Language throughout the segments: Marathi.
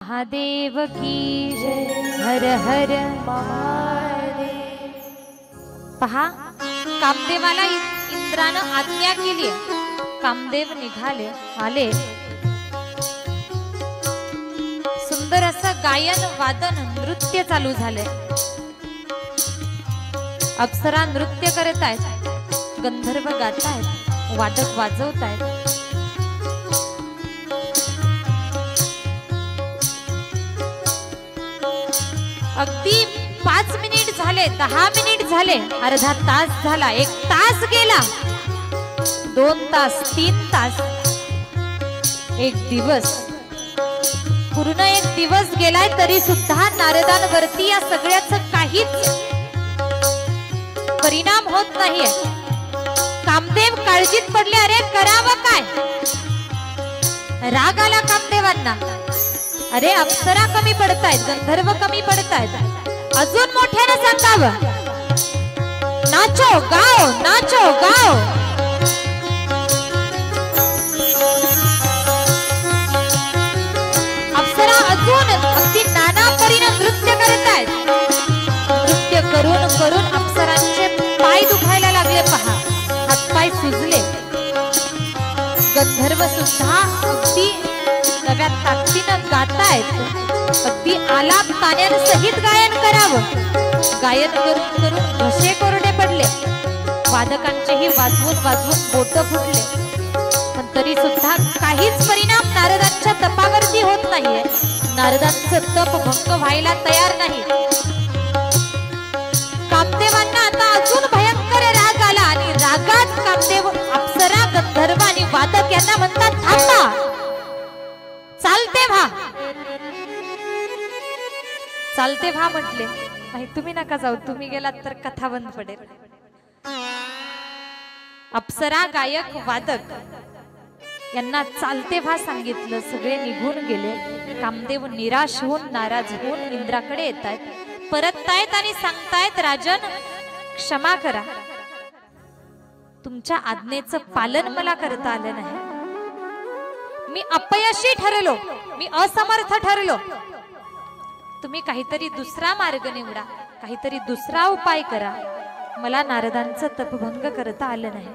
महादेव की जय। हर हर महादेव। पहा, कामदेवाला इंद्रानं आज्ञा केली। कामदेव निघाले, आले। सुंदर असं गायन वादन नृत्य चालू झाले। अप्सरा नृत्य करत आहेत, गंधर्व गात आहेत, वादक वाजवत आहेत। अगदी 5 मिनिट झाले, 10 मिनिट झाले, अर्धा तास झाला, 1 तास गेला, 2 तास, 3 तास, 1 दिवस, पूर्ण 1 दिवस गेलाय, तरी सुद्धा नारदांवरती या सगळ्याचं काहीच परिणाम होत नाहीये। कामदेव काळजीत पडले, अरे करावं काय? राग आला कामदेवांना। अरे अप्सरा कमी पडतायत, गंधर्व कमी पडतायत, अजून मोठ्याने सांगावं, नाचो गाओ, नाचो गाओ। अप्सरा अजून अगदी नाना परीने नृत्य करतायत। नृत्य करून करून अप्सरांचे पाय दुखायला लागले। पहा, हातपाय सुजले। गंधर्व सुद्धा अगदी नव्या ताकदीनं गातायत। अगदी आलाप तान्यांसहित गायन करावं। गायन करून करून घसे कोरडे पडले। वादकांचेही वाजवून वाजवून बोट फुटले, पण तरी सुद्धा काहीच परिणाम नारदांच्या तपावरती होत नाहीये। नारदांचं तप भंग व्हायला तयार नाही। कामदेवांना आता अजून भयंकर राग आला आणि रागात कामदेव अप्सरा, गंधर्व आणि वादक यांना म्हणतात, थांबा, चालते व्हा, चालते व्हा म्हटले। नाही, तुम्ही नका जाऊ, तुम्ही गेलात तर कथा बंद पडेल। अप्सरा, गायक, वादक यांना चालते व्हा सांगितलं। सगळे निघून गेले। कामदेव निराश होऊन, नाराज होऊन इंद्राकडे येतायत, परततायत आणि सांगतायत, राजन क्षमा करा, तुमच्या आज्ञेचं पालन मला करता आलं नाही। मी अपयशी ठरलो, मी असमर्थ ठरलो। तुम्ही काहीतरी दुसरा मार्ग निवडा, काहीतरी दुसरा उपाय करा, मला नारदांचं तपभंग करता आलं नाही।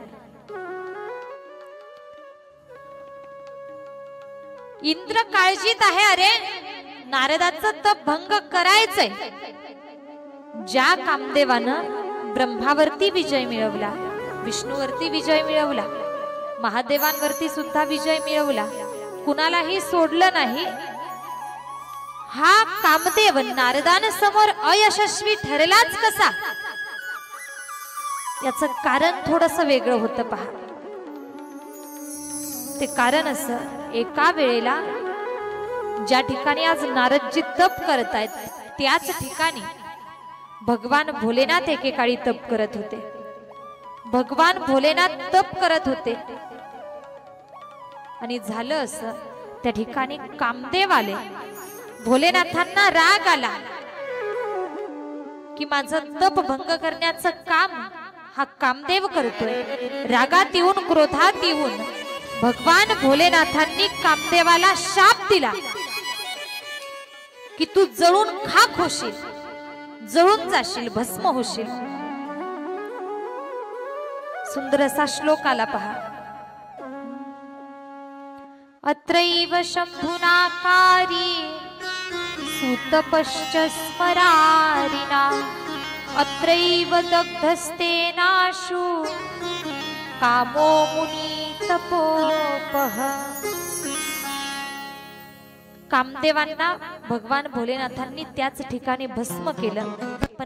इंद्र काळजीत आहे, अरे नारदाचं तप भंग करायचंय। ज्या कामदेवानं ब्रह्मावरती विजय मिळवला, विष्णूवरती विजय मिळवला, महादेवांवरती सुद्धा विजय मिळवला, कुणालाही सोडलं नाही, हा कामदेव नारदांसमोर अयशस्वी ठरलाच कसा? याचं कारण थोडंसं वेगळं होतं। पहा, ते कारण असं, एका वेळेला ज्या ठिकाणी आज नारदजी तप करतायत, त्याच ठिकाणी भगवान भोलेनाथ एकेकाळी तप करत होते। भगवान भोलेनाथ तप करत होते आणि झालं असं, त्या ठिकाणी कामदेव आले। भोलेनाथांना राग आला की माझं तप भंग करण्याचं काम हा कामदेव करतोय। रागात येऊन, क्रोधात येऊन भगवान भोलेनाथांनी कामदेवाला शाप दिला की तू जळून खाक होशील, जळून जाशील, भस्म होशील। सुंदर असा श्लोक आला, पहा, अत्रैव शंभुनाकारी सुतपश्च स्मरारिणा, अत्रैव दग्धस्तेनाशु कामो मुनी तपोपह। कामदेवांना भगवान भोलेनाथांनी त्याच ठिकाणी भस्म केलं। पण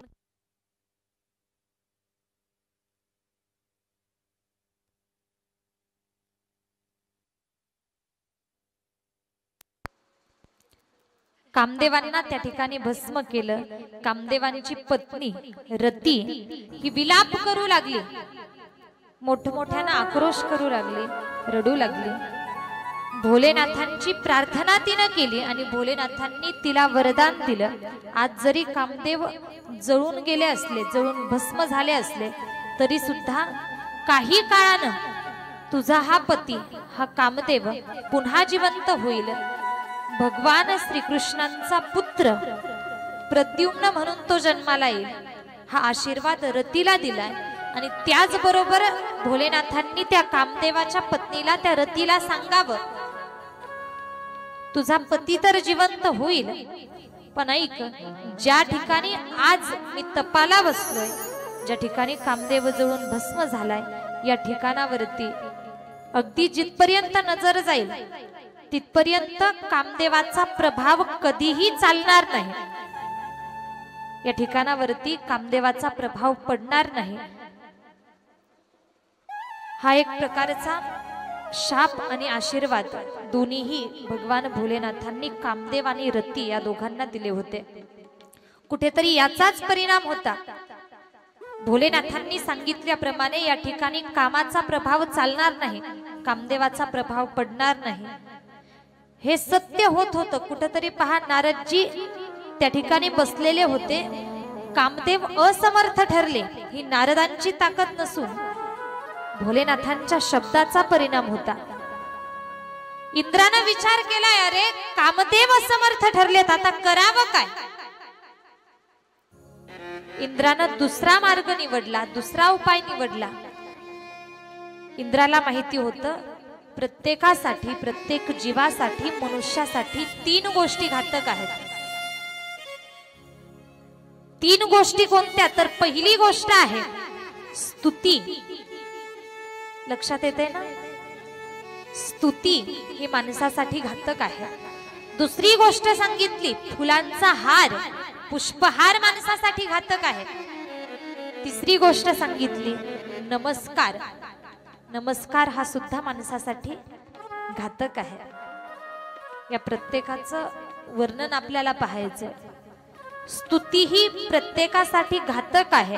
कामदेवांना त्या ठिकाणी भस्म केलं। कामदेवांची पत्नी रती ही विलाप करू लागली, मोठमोठ्यानं आक्रोश करू लागली, रडू लागली। भोलेनाथांची प्रार्थना तिनं केली आणि भोलेनाथांनी तिला वरदान दिलं, आज जरी कामदेव जळून गेले असले, जळून भस्म झाले असले, तरी सुद्धा काही काळानं तुझा हा पती, हा कामदेव पुन्हा जिवंत होईल। भगवान श्रीकृष्णांचा पुत्र प्रद्युम्न म्हणून तो जन्माला येईल हा आशीर्वाद रतीला दिलाय। आणि त्याचबरोबर भोलेनाथांनी त्या कामदेवाच्या पत्नीला त्या रतीला सांगावं, तुझा पती तर जिवंत होईल, पण ऐक, ज्या ठिकाणी आज मी तपाला बसलोय, ज्या ठिकाणी कामदेव जळून भस्म झालाय, या ठिकाणावरती अगदी जिथपर्यंत नजर जाईल तिथपर्यंत कामदेवाचा प्रभाव कधीही चालणार नाही। या ठिकाणावरती कामदेवाचा प्रभाव पडणार नाही। हा एक प्रकारचा शाप आणि आशीर्वाद दोन्हीही भगवान भोलेनाथांनी कामदेव आणि रती या दोघांना दिले होते। कुठेतरी याचाच परिणाम होता। भोलेनाथांनी सांगितल्याप्रमाणे या ठिकाणी कामाचा प्रभाव चालणार नाही, कामदेवाचा प्रभाव पडणार नाही, हे सत्य होत होतं। कुठेतरी पहा, नारदजी त्या ठिकाणी बसलेले होते, कामदेव असमर्थ ठरले। ही नारदांची ताकद नसून भोलेनाथांच्या शब्दाचा परिणाम होता। इंद्राने विचार केलाय, अरे कामदेव असमर्थ ठरलेत, आता करावं काय? इंद्रानं दुसरा मार्ग निवडला, दुसरा उपाय निवडला। इंद्राला माहिती होतं, प्रत्येकासाठी, प्रत्येक जीवासाठी, मनुष्यासाठी 3 गोष्टी घातक आहेत। 3 गोष्टी कोणत्या? तर पहिली गोष्ट आहे स्तुती। लक्षात येते ना? स्तुती ही माणसासाठी घातक आहे। दुसरी गोष्ट सांगितली फुलांचा हार, पुष्पहार माणसासाठी घातक आहे। तिसरी गोष्ट सांगितली नमस्कार, नमस्कार हा सुद्धा माणसासाठी घातक आहे। या प्रत्येकाचं वर्णन आपल्याला पाहायचं। स्तुती ही प्रत्येकासाठी घातक आहे।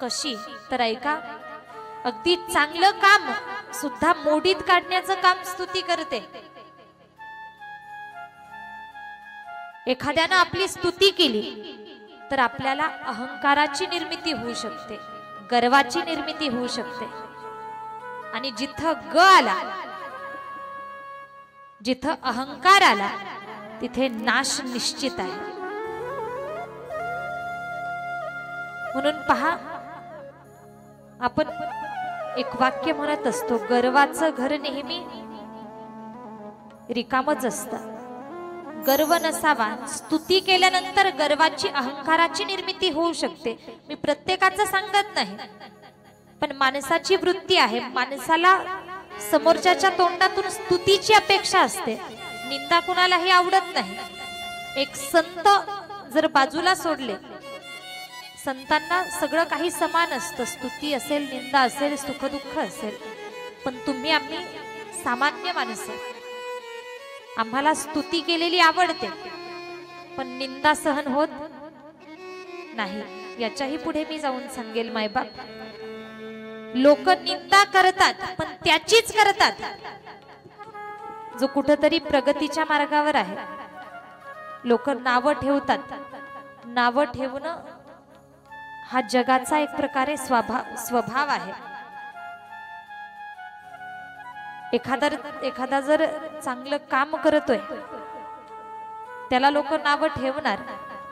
कशी? तर ऐका, अगदी चांगलं काम सुद्धा मोडीत काढण्याचं काम स्तुती करते। एखाद्यानं आपली स्तुती केली तर आपल्याला अहंकाराची निर्मिती होऊ शकते, गर्वाची निर्मिती होऊ शकते। आणि जिथं ग आला, जिथं अहंकार आला, तिथे नाश निश्चित आहे। म्हणून पहा, आपण एक वाक्य म्हणत असतो, गर्वाचं घर नेहमी रिकामच असतं। गर्व नसावा। स्तुती केल्यानंतर गर्वाची, अहंकाराची निर्मिती होऊ शकते। मी प्रत्येकाचं सांगत नाही, पण माणसाची वृत्ती आहे, माणसाला समोरच्याच्या तोंडातून स्तुतीची अपेक्षा असते, निंदा कुणालाही आवडत नाही। एक संत जर बाजूला सोडले, संतांना सगळं काही समान असतं, स्तुती असेल, निंदा असेल, सुखदुःख असेल, पण तुम्ही आम्ही सामान्य माणसं, आम्हाला स्तुती केलेली आवडते, पण निंदा सहन होत नाही। याच्याही पुढे मी जाऊन सांगेल, मायबाप, लोक निंदा करतात पण त्याचीच करतात जो कुठेतरी प्रगतीच्या मार्गावर आहे। लोक नाव ठेवतात, नाव ठेवणं हा जगाचा एक प्रकारे स्वभाव आहे। एखादा जर चांगलं काम करतोय, त्याला लोक नाव ठेवणार,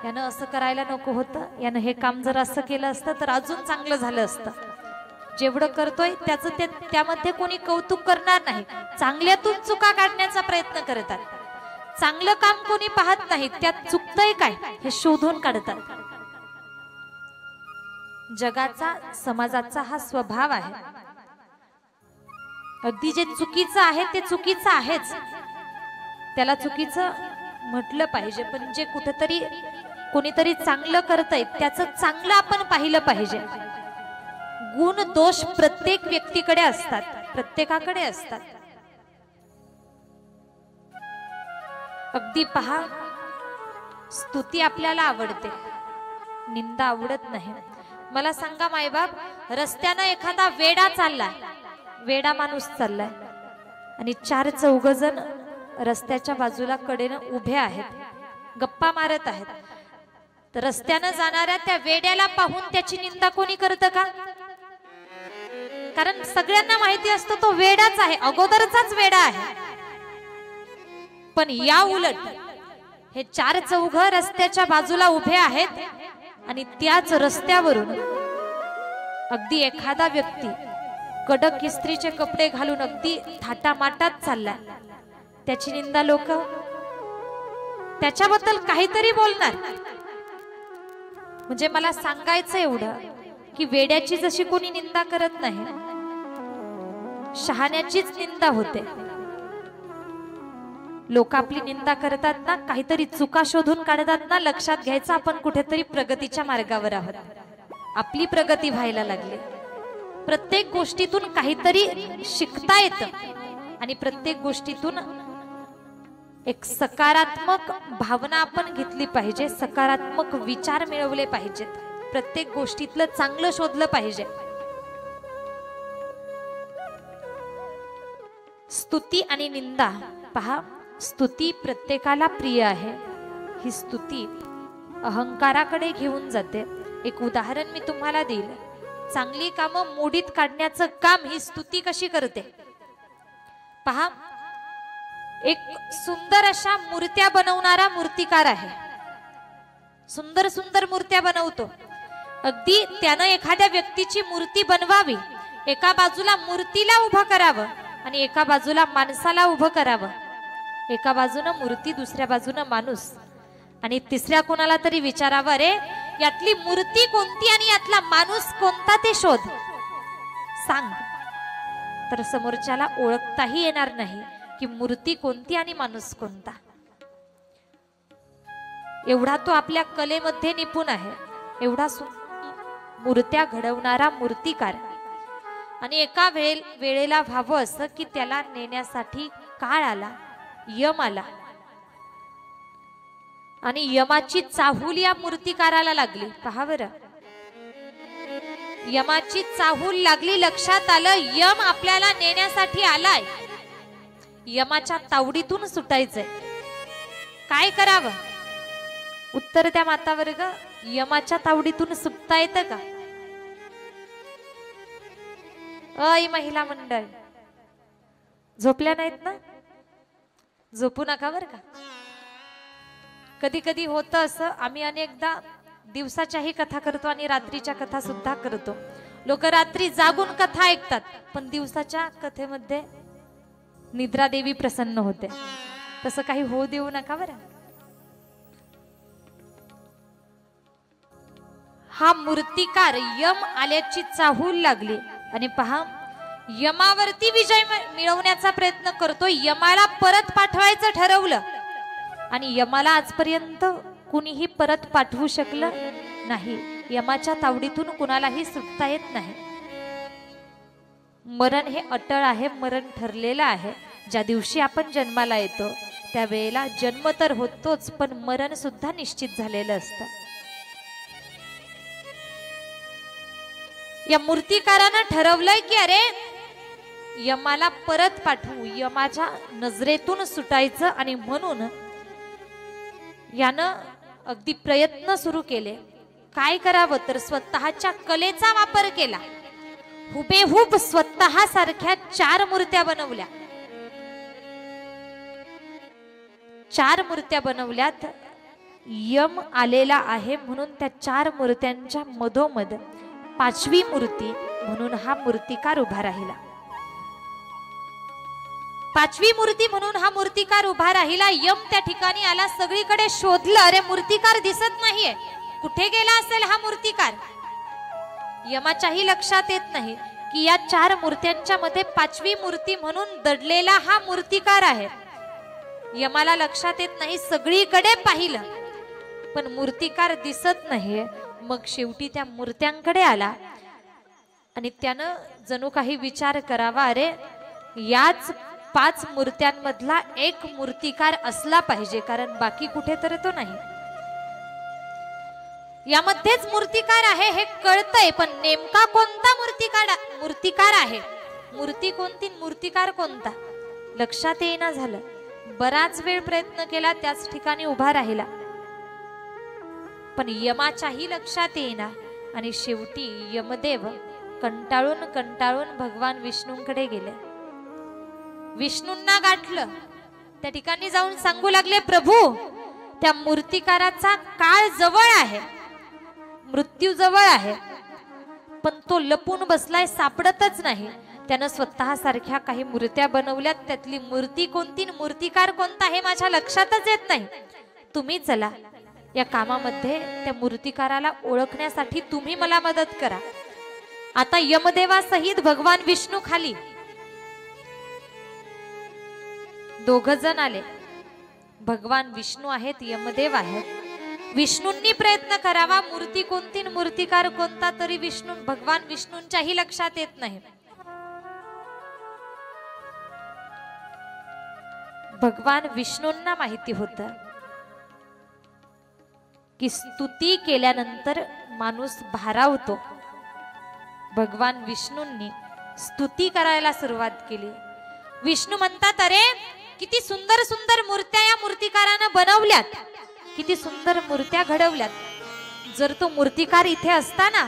यानं असं करायला नको होतं, यानं हे काम जर असं केलं असतं तर अजून चांगलं झालं असतं। जेवढं करतोय त्याचं त्यामध्ये कोणी कौतुक करणार नाही, चांगल्यातून चुका काढण्याचा प्रयत्न करतात। चांगलं काम कोणी पाहत नाही, त्यात चुकतंय काय हे शोधून काढतात। जगाचा, समाजाचा हा स्वभाव आहे। अगदी जे चुकीचं आहे ते चुकीचं आहेच, त्याला चुकीचं म्हटलं पाहिजे, पण जे कुठेतरी कोणीतरी चांगलं करतंय त्याचं चांगलं आपण पाहिलं पाहिजे। गुण दोष प्रत्येक व्यक्तीकडे असतात, प्रत्येकाकडे असतात। अगदी पहा, स्तुती आपल्याला आवडते, निंदा आवडत नाही। मला सांगा मायबाप, रस्त्यानं एखादा वेडा चाललाय, वेडा माणूस चाललाय, आणि 4 जण रस्त्याच्या बाजूला कडेनं उभे आहेत, गप्पा मारत आहेत, तर रस्त्यानं जाणाऱ्या त्या वेड्याला पाहून त्याची निंदा कोणी करतं का? कारण सगळ्यांना माहिती असतं तो वेडाच आहे, अगोदरचाच वेडा आहे। पण या उलट हे चार चौघ रस्त्याच्या बाजूला उभे आहेत आणि त्याच रस्त्यावरून अगदी एखादा व्यक्ती कडक इस्त्रीचे कपडे घालून अगदी थाटामाटात चालला, त्याची निंदा लोक त्याच्याबद्दल काहीतरी बोलणार. म्हणजे मला सांगायचं एवढं की वेड्याची जशी कोणी निंदा करत नाही, शहाण्याचीच निंदा होते. लोक आपली निंदा करतात ना, काहीतरी चुका शोधून काढतात ना, लक्षात घ्यायचं आपण कुठेतरी प्रगतीच्या मार्गावर आहोत, आपली प्रगती व्हायला लागली. प्रत्येक गोष्टीतून काहीतरी शिकता येतं आणि प्रत्येक गोष्टीतून एक सकारात्मक भावना आपण घेतली पाहिजे, सकारात्मक विचार मिळवले पाहिजेत, प्रत्येक गोष्टीतलं चांगलं शोधलं पाहिजे. स्तुती आणि निंदा पहा, स्तुती प्रत्येकाला प्रिय आहे. ही स्तुती अहंकाराकडे घेऊन जाते. एक उदाहरण मी तुम्हाला देईल. चांगली कामं मोडीत काढण्याचं काम ही स्तुती कशी करते पहा. एक सुंदर अशा मूर्त्या बनवणारा मूर्तिकार आहे, सुंदर सुंदर मूर्त्या बनवतो. अगदी त्यानं एखाद्या व्यक्तीची मूर्ती बनवावी, एका बाजूला मूर्तीला उभं करावं आणि एका बाजूला माणसाला उभं करावं. एका बाजूनं मूर्ती, दुसऱ्या बाजूनं माणूस, आणि तिसऱ्या कोणाला तरी विचारावं, अरे यातली मूर्ती कोणती आणि यातला माणूस कोणता ते शोध सांग. तर समोरच्याला ओळखताही येणार नाही की मूर्ती कोणती आणि माणूस कोणता. एवढा तो आपल्या कलेमध्ये निपुण आहे, एवढा मूर्त्या घडवणारा मूर्तिकार. आणि एका वेळेला व्हावं असं की त्याला नेण्यासाठी काळ आला, यम आला, आणि यमाची चाहूल या मूर्तिकाराला लागली. पहा बरं, यमाची चाहूल लागली. लक्षात आलं यम आपल्याला नेण्यासाठी आलाय, यमाच्या तावडीतून सुटायचंय. काय करावं? उत्तर त्या माता वर्ग, यमाच्या तावडीतून सुटता येतं का? अय महिला मंडळ, झोपल्या नाहीत ना? झोपू नका बर का. कधी कधी होतं असं, आम्ही अनेकदा दिवसाच्याही कथा करतो आणि रात्रीच्या कथा सुद्धा करतो. लोक रात्री जागून कथा ऐकतात, पण दिवसाच्या कथेमध्ये निद्रा देवी प्रसन्न होते. तसं काही होऊ देऊ नका बरं. हा मूर्तिकार, यम आल्याची चाहूल लागली आणि पहा, यमावरती विजय मिळवण्याचा प्रयत्न करतो. यमाला परत पाठवायचं ठरवलं आणि यमाला आजपर्यंत कुणीही परत पाठवू शकलं नाही. यमाच्या तावडीतून कुणालाही सुटता येत नाही. मरण हे अटळ आहे, मरण ठरलेलं आहे. ज्या दिवशी आपण जन्माला येतो त्यावेळेला जन्म तर होतोच, पण मरण सुद्धा निश्चित झालेलं असतं. या मूर्तिकारानं ठरवलंय की अरे यमाला परत पाठवू, यमाच्या नजरेतून सुटायचं, आणि म्हणून यानं अगदी प्रयत्न सुरू केले. काय करावं तर स्वतःच्या कलेचा वापर केला. हुबेहूब स्वतः सारख्या 4 मूर्त्या बनवल्या. 4 मूर्त्या बनवल्यात. यम आलेला आहे म्हणून त्या 4 मूर्त्यांच्या मधोमध 5वी मूर्ती म्हणून हा मूर्तिकार उभा राहिला. 5वी मूर्ती म्हणून हा मूर्तिकार उभा राहिला. यम त्या ठिकाणी आला, सगळीकडे शोधलं, अरे मूर्तिकार दिसत नाहीये, कुठे गेला असेल हा मूर्तिकार? यमाच्याही लक्षात येत नाही की या 4 मूर्त्यांच्या मध्ये 5वी मूर्ती म्हणून दडलेला हा मूर्तिकार आहे. यमाला लक्षात येत नाही, सगळीकडे पाहिलं पण मूर्तिकार दिसत नाहीये. मग शेवटी त्या मूर्त्यांकडे आला आणि त्यानं जणू काही विचार करावा, अरे याच 5 मूर्त्यांमधला एक मूर्तिकार असला पाहिजे, कारण बाकी कुठे तर तो नाही. यामध्येच मूर्तिकार आहे हे कळतंय, पण नेमका कोणता मूर्तिकार आहे, मूर्ती कोणती, मूर्तिकार कोणता, लक्षात येईना झालं. बराच वेळ प्रयत्न केला, त्याच ठिकाणी उभा राहिला, पण यमाच्याही लक्षात येईना. आणि शेवटी यमदेव कंटाळून कंटाळून भगवान विष्णूंकडे गेले. विष्णूंना गाठलं, त्या ठिकाणी जाऊन सांगू लागले, प्रभू त्या मूर्तिकाराचा काळ जवळ आहे, मृत्यू जवळ आहे, पण तो लपून बसलाय, सापडतच नाही. त्यानं स्वतः सारख्या काही मूर्त्या बनवल्यात, त्यातली मूर्ती कोणती, मूर्तिकार कोणता हे माझ्या लक्षातच येत नाही. तुम्ही चला या कामामध्ये त्या मूर्तिकाराला ओळखण्यासाठी तुम्ही मला मदत करा. आता यमदेवासहित भगवान विष्णू खाली, दोघ जण आले. भगवान विष्णू आहेत, यमदेव आहेत. विष्णूंनी प्रयत्न करावा, मूर्ती कोणती मूर्तिकार कोणता, तरी भगवान विष्णूंच्याही लक्षात येत नाही. भगवान विष्णूंना माहिती होतं की स्तुती केल्यानंतर माणूस भारावतो. भगवान विष्णूंनी स्तुती करायला सुरुवात केली. विष्णू म्हणतात, अरे किती सुंदर सुंदर मूर्त्या या मूर्तिकारानं बनवल्यात, किती सुंदर मूर्त्या घडवल्यात. जर तो मूर्तिकार इथे असता ना,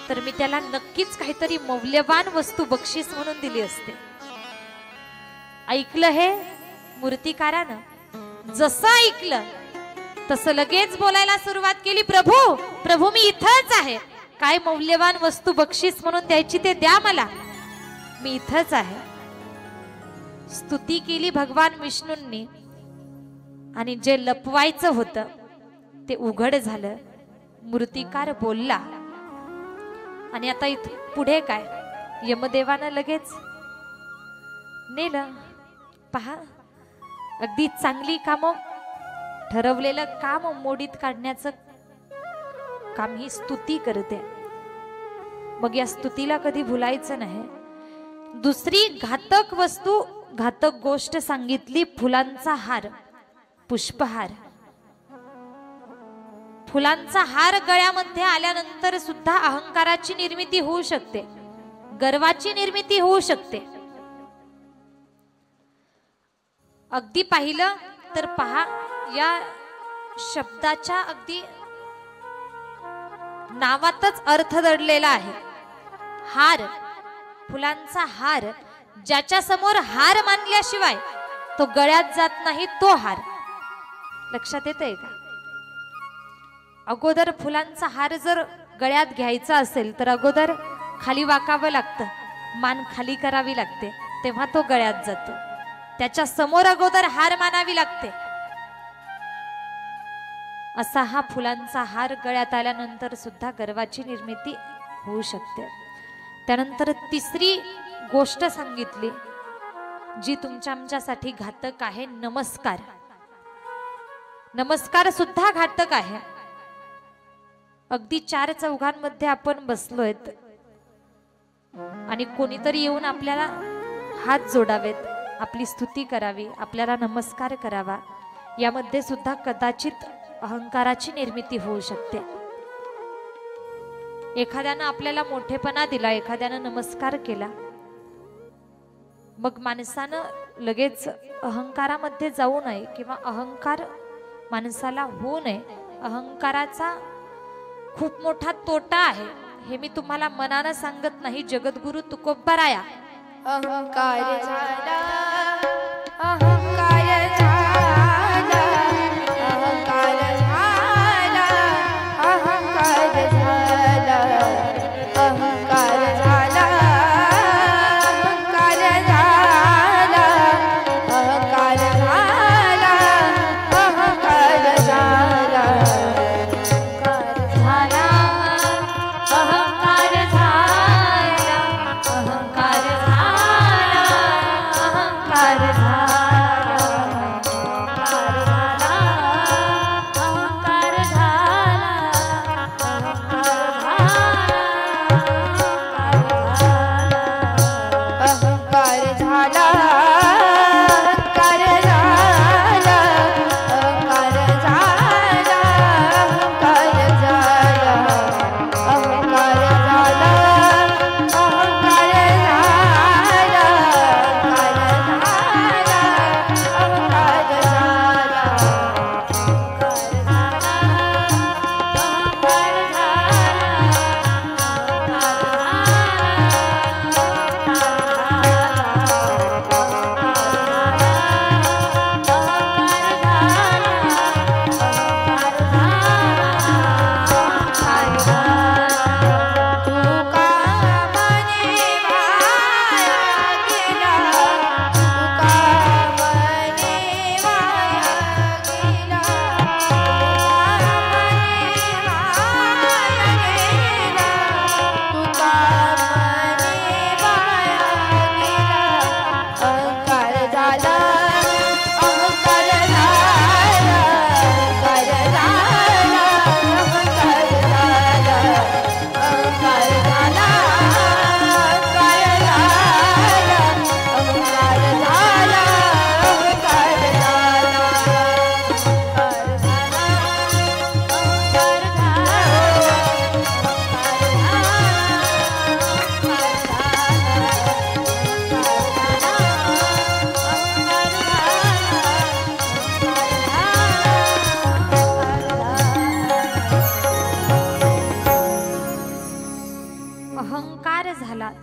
तर मी त्याला नक्कीच काहीतरी मौल्यवान वस्तू बक्षीस म्हणून दिली असते. ऐकलं हे मूर्तिकारानं, जसं ऐकलं तसं लगेच बोलायला सुरुवात केली, प्रभू प्रभू मी इथंच आहे, काय मौल्यवान वस्तू बक्षीस म्हणून द्यायची ते द्या मला, मी इथंच आहे. स्तुती केली भगवान विष्णूंनी आणि जे लपवायचं होतं ते उघड झालं. मूर्तिकार बोलला. आणि आता इथे पुढे काय, यमदेवानं लगेच नेलं. पहा, अगदी चांगली कामं, ठरवलेलं काम मोडीत काढण्याचं काम ही स्तुती करते. मग या स्तुतीला कधी भुलायचं नाही. दुसरी घातक वस्तू, घातक गोष्ट सांगितली, फुलांचा हार, पुष्पहार. फुलांचा हार गळ्यामध्ये आल्यानंतर सुद्धा अहंकाराची निर्मिती होऊ शकते, गर्वाची निर्मिती होऊ शकते. अगदी पाहिलं तर पहा, या शब्दाच्या अगदी नावातच अर्थ दडलेला आहे. हार, फुलांचा हार. ज्याच्या समोर हार मानल्याशिवाय तो गळ्यात जात नाही, तो हार. लक्षात येतंय का? अगोदर फुलांचा हार जर गळ्यात घ्यायचा असेल तर अगोदर खाली वाकावं लागतं, मान खाली करावी लागते, तेव्हा तो गळ्यात जातो. त्याच्या समोर अगोदर हार मानावी लागते. असा हा फुलांचा हार गळ्यात आल्यानंतर सुद्धा गर्वाची निर्मिती होऊ शकते. त्यानंतर तिसरी गोष्ट सांगितली जी तुमच्या आमच्यासाठी घातक आहे, नमस्कार. नमस्कार सुद्धा घातक आहे. अगदी चार चौघांमध्ये आपण बसलोय आणि कोणीतरी येऊन आपल्याला हात जोडावेत, आपली स्तुती करावी, आपल्याला नमस्कार करावा, यामध्ये सुद्धा कदाचित अहंकाराची निर्मिती होऊ शकते. एखाद्यानं आपल्याला मोठेपणा दिला, एखाद्यानं नमस्कार केला, मग माणसानं लगेच अहंकारामध्ये जाऊ नये किंवा अहंकार माणसाला होऊ नये. अहंकाराचा खूप मोठा तोटा आहे, हे मी तुम्हाला मनानं सांगत नाही. जगद्गुरु तुकोबाराया अहंकार झाला, अहंकार झाला, अहंकार झाला, अहंकार झाला, अहंकार झाला, अहंकार झाला, अहंकार झाला, अहंकार झाला, अहंकार झाला.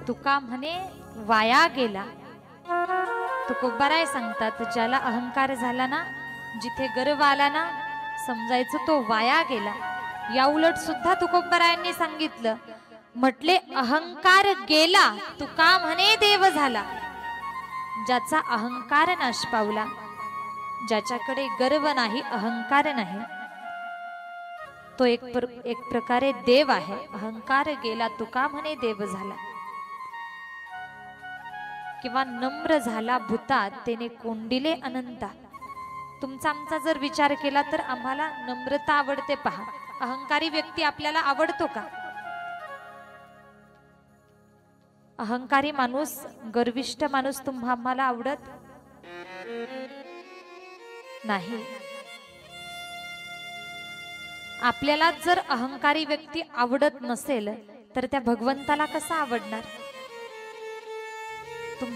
तुका म्हणे वाया गेला. तुकोबाराय सांगतात, ज्याला अहंकार झाला ना, जिथे गर्व आला ना, समजायचं तो वाया गेला. या उलट सुद्धा तुकोबारायांनी सांगितलं, म्हटले अहंकार गेला तुका म्हणे देव झाला. ज्याचा अहंकार नाश पावला, ज्याच्याकडे गर्व नाही, अहंकार नाही, तो एक प्रकारे देव आहे. अहंकार गेला तुका म्हणे देव झाला. किंवा नम्र झाला भूता तेने कोंडिले अनंता. तुमचा आमचा जर विचार केला तर आम्हाला नम्रता आवडते. पहा, अहंकारी व्यक्ती आपल्याला आवडतो का? अहंकारी माणूस, गर्विष्ठ माणूस आम्हाला आवडत नाही. आपल्याला जर अहंकारी व्यक्ती आवडत नसेल तर त्या भगवंताला कसा आवडणार?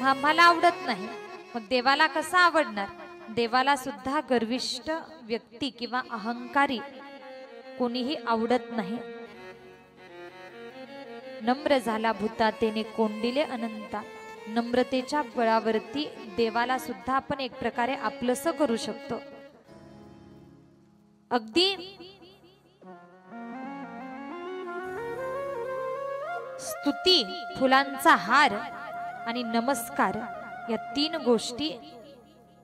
आम्हाला आवडत नाही, मग देवाला कसा आवडणार? देवाला सुद्धा गर्विष्ठ व्यक्ती किंवा अहंकारी कोणीही आवडत नाही. नम्र झाला भूता तेने कोंडिले अनंता. नम्रतेच्या बळावरती देवाला सुद्धा आपण एक प्रकारे आपलंसं करू शकतो. अगदी स्तुती, फुलांचा हार आणि नमस्कार या तीन गोष्टी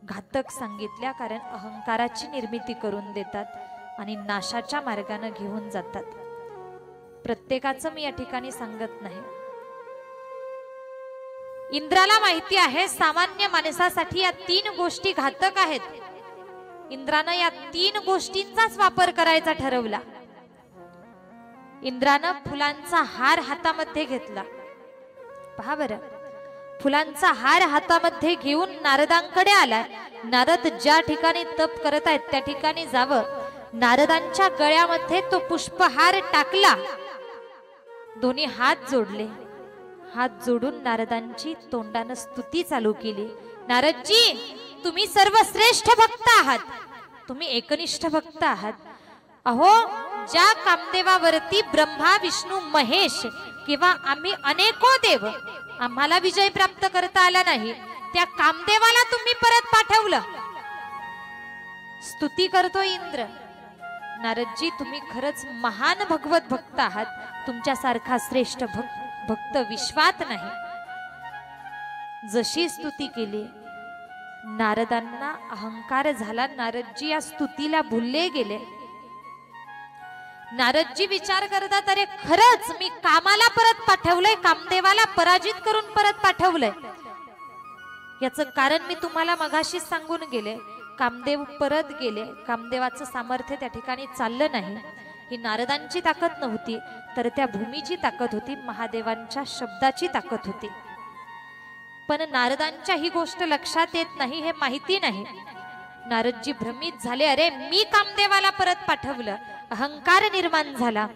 घातक सांगितल्या, कारण अहंकाराची निर्मिती करून देतात आणि नाशाच्या मार्गाने घेऊन जातात. प्रत्येकाचं मी या ठिकाणी सांगत नाही. इंद्राला माहिती आहे सामान्य माणसासाठी या तीन गोष्टी घातक आहेत. इंद्रानं या तीन गोष्टींचाच वापर करायचा ठरवला. इंद्रानं फुलांचा हार हातामध्ये घेतला. पहा बरं, फुलांचा हार हातामध्ये घेऊन नारदांकडे आला. नारद ज्या ठिकाणी तप करत आहेत त्या ठिकाणी जावं. नारदांच्या गळ्यामध्ये तो पुष्पहार टाकला. दोन्ही हात जोडले. हात जोडून नारदांची तोंडानं स्तुती चालू केली. नारदजी, तुम्ही सर्वश्रेष्ठ भक्त आहात, तुम्ही एकनिष्ठ भक्त आहात. अहो, ज्या कामदेवावरती ब्रह्मा विष्णू महेश किंवा आम्ही अनेको देव आम्हाला विजय प्राप्त करता आला नाही, त्या कामदेवाला तुम्ही परत पाठवलं. स्तुती करतो इंद्र. नारदजी, तुम्ही खरंच महान भगवत भक्त आहात. तुमच्यासारखा श्रेष्ठ भक्त विश्वात नाही. जशी स्तुती केली, नारदांना अहंकार झाला. नारदजी या स्तुतीला भुलले गेले. नारदजी विचार करतात, अरे खरंच मी कामाला परत पाठवलंय, कामदेवाला पराजित करून परत पाठवलंय. याचं कारण मी तुम्हाला मगाशी सांगून गेले. कामदेव परत गेले. कामदेवाचं सामर्थ्य त्या ठिकाणी चाललं नाही. ही नारदांची ताकद नव्हती, तर त्या भूमीची ताकद होती, महादेवांच्या शब्दाची ताकद होती. पण नारदांच्या ही गोष्ट लक्षात येत नाही, हे माहिती नाही. नारदजी भ्रमित झाले. अरे मी कामदेवाला परत पाठवलं. अहंकार निर्माण झाला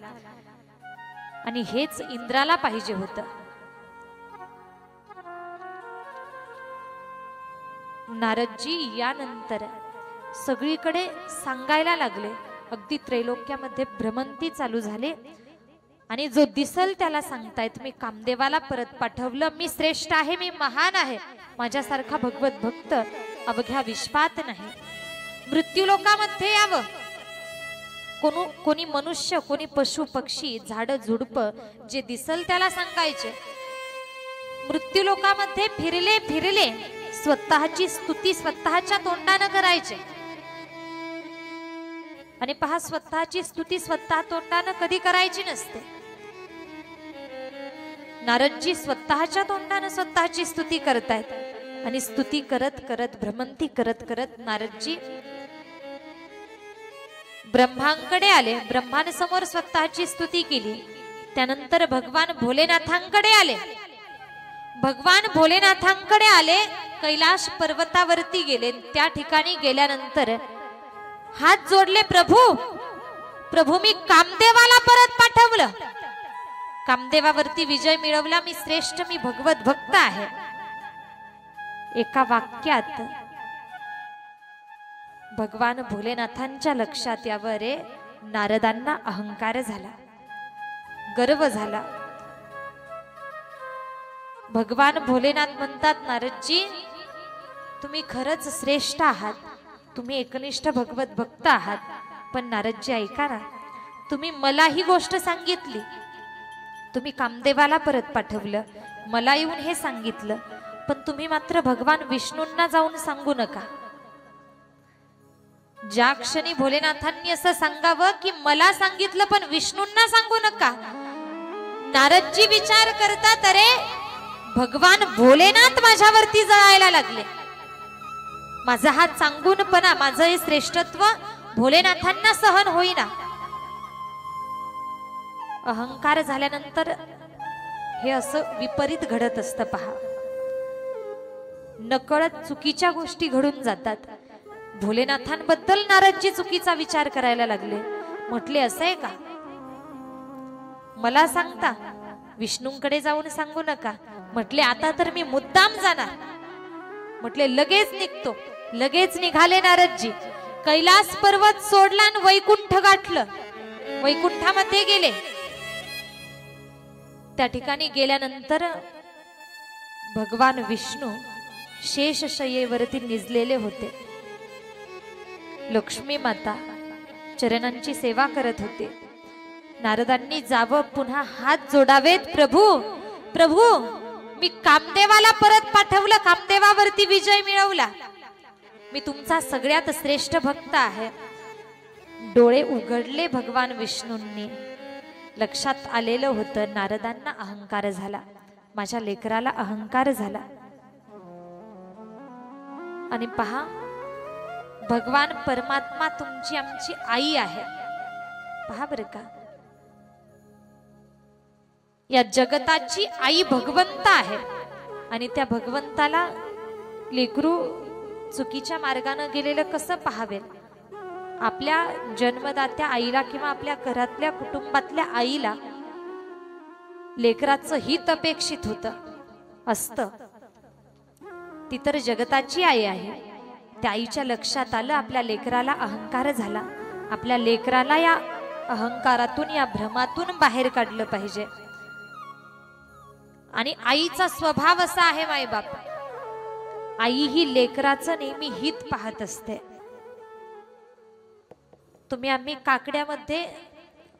आणि हेच इंद्राला पाहिजे होतं. नारदजी यानंतर सगळीकडे सांगायला लागले. अगदी त्रैलोक्यामध्ये भ्रमंती चालू झाली आणि जो दिसल त्याला सांगतायत, मी कामदेवाला परत पाठवलं, मी श्रेष्ठ आहे, मी महान आहे, माझ्यासारखा भगवत भक्त अवघ्या विश्वात नाही. मृत्यू लोकामध्ये यावं. कोणी मनुष्य, कोणी पशु पक्षी, झाड झुडप जे दिसल त्याला सांगायचे. मृत्यू लोकामध्ये फिरले फिरले स्वतःची स्तुती स्वतःच्या तोंडानं करायचे. आणि पहा, स्वतःची स्तुती स्वतः तोंडानं कधी करायची नसते. नारदजी स्वतःच्या तोंडानं स्वतःची स्तुती करतायत आणि स्तुती करत करत, भ्रमंती करत करत नारदजी ब्रह्मांकडे आले. ब्रह्मांसमोर स्वतःची स्तुती केली. त्यानंतर भगवान भोलेनाथांकडे आले. भगवान भोलेनाथांकडे आले, कैलाश पर्वतावरती गेले. त्या ठिकाणी गेल्यानंतर हात जोडले. प्रभू मी कामदेवाला परत पाठवलं. कामदेवावरती विजय मिळवला. मी श्रेष्ठ, मी भगवत भक्त आहे. एका वाक्यात भगवान भोलेनाथांच्या लक्षात यावं, रे नारदांना अहंकार झाला, गर्व झाला. भगवान भोलेनाथ म्हणतात, नारदजी तुम्ही खरंच श्रेष्ठ आहात, तुम्ही एकनिष्ठ भगवत भक्त आहात. पण नारदजी ऐका ना, तुम्ही मला ही गोष्ट सांगितली, तुम्ही कामदेवाला परत पाठवलं, मला येऊन हे सांगितलं, पण तुम्ही मात्र भगवान विष्णूंना जाऊन सांगू नका. ज्या क्षणी भोलेनाथांनी असं सांगावं की मला सांगितलं पण विष्णूंना सांगू नका, नारदजी विचार करतात, अरे भगवान भोलेनाथ माझ्यावरती जळायला लागले, माझा हा चांगुनपणा, माझं हे श्रेष्ठत्व भोलेनाथांना सहन होईना. अहंकार झाल्यानंतर हे असं विपरीत घडत असतं पहा. नकळत चुकीच्या गोष्टी घडून जातात. भोलेनाथांबद्दल नारदजी चुकीचा विचार करायला लागले. म्हटले असं आहे का, मला सांगता विष्णूंकडे जाऊन सांगू नका. म्हटले आता तर मी मुद्दाम जाणार. म्हटले लगेच निघतो. लगेच निघाले नारदजी. कैलास पर्वत सोडला आणि वैकुंठ गाठलं. वैकुंठामध्ये गेले. त्या ठिकाणी गेल्यानंतर भगवान विष्णू शेषशय्येवरती निजलेले होते. लक्ष्मी माता चरणांची सेवा करत होते. नारदांनी जावं, पुन्हा हात जोडावेत, प्रभू प्रभू मी कामदेवाला परत पाठवलं, कामदेवावरती विजय मिळवला, मी तुमचा सगळ्यात श्रेष्ठ भक्त आहे. डोळे उघडले भगवान विष्णूंनी. लक्षात आलेलं होतं नारदांना अहंकार झाला, माझ्या लेकराला अहंकार झाला. आणि पहा, भगवान परमात्मा तुमची आमची आई आहे. पहा बरं का, या जगताची आई भगवंत आहे. आणि त्या भगवंताला लेकरू चुकीच्या मार्गाने गेलेलं कसं पाहावेल? आपल्या जन्मदात्या आईला किंवा आपल्या घरातल्या कुटुंबातल्या आईला लेकराचं हित अपेक्षित होतं असतं. ती तर जगताची आई आहे. त्या आईच्या लक्षात आलं आपल्या लेकराला अहंकार झाला, आपल्या लेकराला या अहंकारातून, या भ्रमातून बाहेर काढलं पाहिजे. आणि आईचा स्वभाव असा आहे, मायबाप, आई ही लेकराचं नेहमी हित पाहत असते. तुम्ही आम्ही काकड्यामध्ये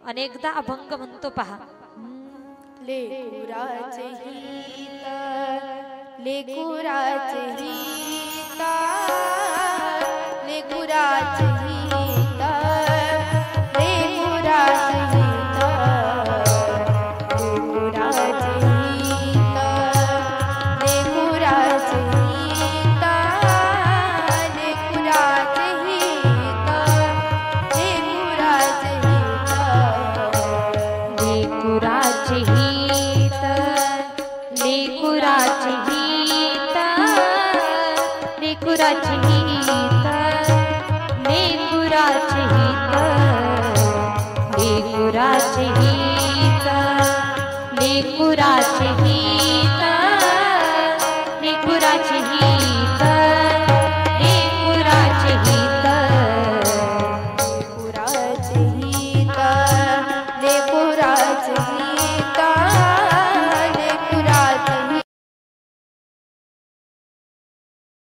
अनेकदा अभंग म्हणतो पहा. लेकुराचे हित, लेकुराचे हित, लेकुराचे हित, लेकुराचे हित, लेकुराचे हित, लेकुराचे हित, लेकुराचे हित, लेकुराचे हित, लेकुराचे हित, लेकुराचे हित, लेकुराचे हित, लेकुराचे हित, लेकुराचे हित.